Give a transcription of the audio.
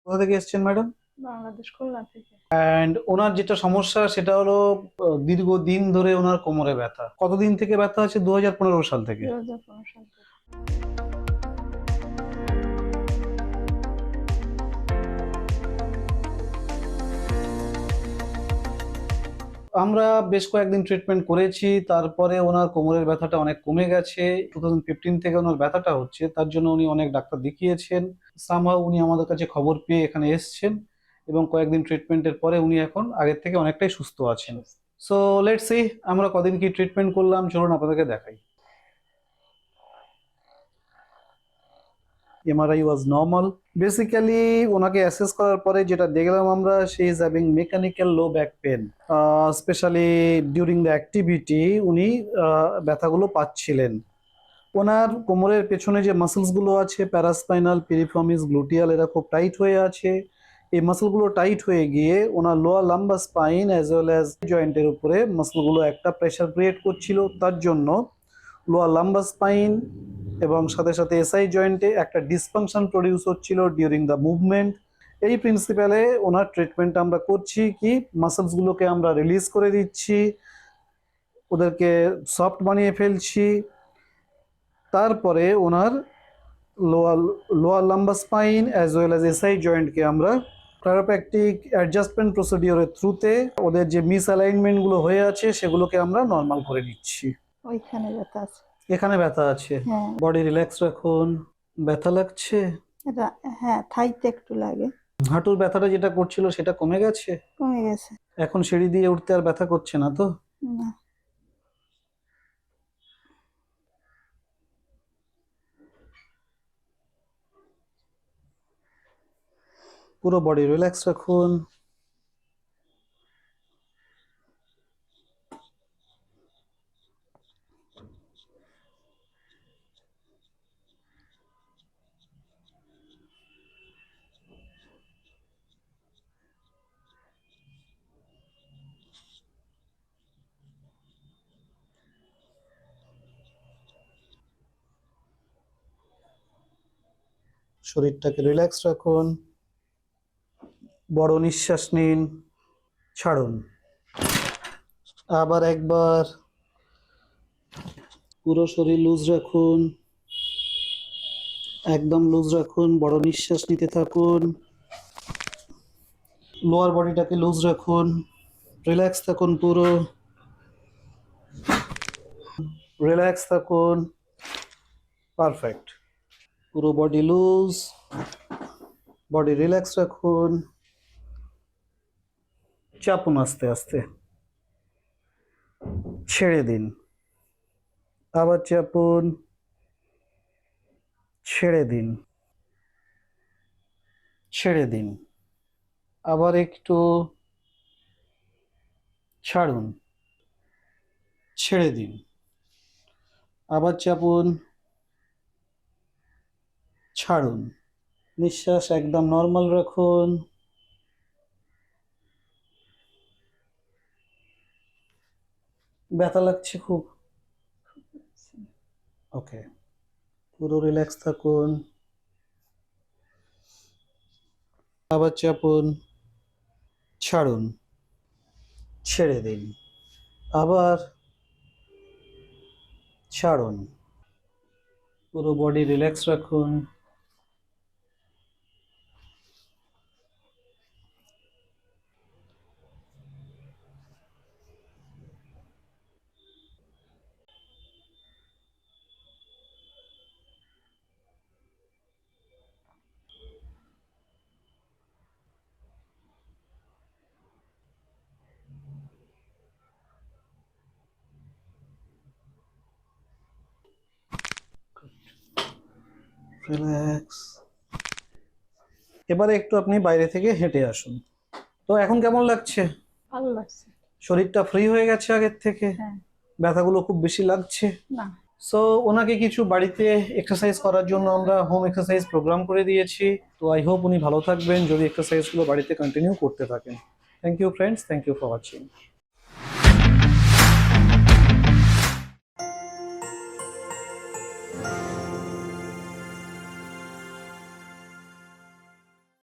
কোথা থেকে এসেছেন ম্যাডাম? বাংলাদেশ, খুলনা থেকে। অ্যান্ড ওনার যেটা সমস্যা সেটা হলো দীর্ঘদিন ধরে ওনার কোমরে ব্যথা। কতদিন থেকে ব্যথা আছে? 2015 সাল থেকে। 2015 সাল থেকে। আমরা বেশ কয়েকদিন ট্রিটমেন্ট করেছি, তারপরে ওনার কোমরের ব্যথাটা অনেক কমে গেছে। 2015 থেকে ওনার ব্যথাটা হচ্ছে, তার জন্য উনি অনেক ডাক্তার দেখিয়েছেন। সামহাউ উনি আমাদের কাছে খবর পেয়ে এখানে এসেছেন এবং কয়েকদিন ট্রিটমেন্টের পরে উনি এখন আগের থেকে অনেকটাই সুস্থ আছেন। সো লেটস সি আমরা কদিন কি ট্রিটমেন্ট করলাম, চলুন আপনাদেরকে দেখাই। এমআরআই ওয়াজ নর্মাল। বেসিক্যালি ওনাকে অ্যাসেস করার পরে যেটা দেখলাম আমরা, she is having mechanical low back pain, specially during the activity উনি ব্যথাগুলো পাচ্ছিলেন। ওনার কোমরের পেছনে যে মাসেলসগুলো আছে, প্যারাস্পাইনাল, পেরিফর্মিস, গ্লুটিয়াল, এরা খুব টাইট হয়ে আছে। এই মাসেলগুলো টাইট হয়ে গিয়ে ওনার lower lumbar spine as well as জয়েন্টের উপরে মাসেলগুলো একটা প্রেশার ক্রিয়েট করছিল, তার জন্য লোয়ার লাম্বার স্পাইন এবং সাথে সাথে এসআই জয়েন্টে একটা ডিসফাংশন প্রডিউস হচ্ছিল ডিউরিং দ্য মুভমেন্ট। এই প্রিন্সিপালে ওনার ট্রিটমেন্ট আমরা করছি কি, মাসেলসগুলোকে আমরা রিলিজ করে দিচ্ছি, ওদেরকে সফট বানিয়ে ফেলছি। তারপরে ওনার lower lumbar spine as well as SI জয়েন্টকে আমরা ক্লায়োপ্র্যাকটিক অ্যাডজাস্টমেন্ট প্রসিডিওরের থ্রুতে ওদের যে মিস অ্যালাইনমেন্টগুলো হয়ে আছে সেগুলোকে আমরা নর্মাল করে নিচ্ছি। ওইখানে ব্যথা আছে। এখানে ব্যথা আছে, হ্যাঁ। বডি রিল্যাক্স রাখুন। ব্যথা লাগছে? এটা হ্যাঁ, থাইতে একটু লাগে। হাঁটুর ব্যথাটা যেটা করছিল সেটা কমে গেছে? কমে গেছে। এখন সিঁড়ি দিয়ে উঠতে আর ব্যথা করছে না তো? না। পুরো বডি রিল্যাক্স রাখুন। শরীরটাকে রিল্যাক্স রাখুন। বড় নিঃশ্বাস নিন, ছাড়ুন। আবার একবার। পুরো শরীর লুজ রাখুন, একদম লুজ রাখুন। বড় নিঃশ্বাস নিতে থাকুন। লোয়ার বডিটাকে লুজ রাখুন, রিল্যাক্স থাকুন, পুরো রিল্যাক্স থাকুন। পারফেক্ট। পুরো বডি লুজ, বডি রিল্যাক্স রাখুন। চাপুন আস্তে আস্তে, ছেড়ে দিন। আবার চাপুন, ছেড়ে দিন, ছেড়ে দিন। আবার একটু, ছাড়ুন, ছেড়ে দিন। আবার চাপুন, ছাড়ুন। নিঃশ্বাস একদম নর্মাল রাখুন। ব্যথা লাগছে খুব? ওকে, পুরো রিল্যাক্স থাকুন। আবার চাপুন, ছাড়ুন, ছেড়ে দিন। আবার ছাড়ুন। পুরো বডি রিল্যাক্স রাখুন। রিল্যাক্স। এবারে একটু আপনি বাইরে থেকে হেঁটে আসুন। তো এখন কেমন লাগছে? ভালো লাগছে। শরীরটা ফ্রি হয়ে গেছে আগের থেকে? হ্যাঁ। ব্যথাগুলো খুব বেশি লাগছে না। সো ওনাকে কিছু বাড়িতে এক্সারসাইজ করার জন্য আমরা হোম এক্সারসাইজ প্রোগ্রাম করে দিয়েছি। তো আই হোপ উনি ভালো থাকবেন যদি এক্সারসাইজগুলো বাড়িতে কন্টিনিউ করতে থাকেন। Thank you friends, thank you for watching.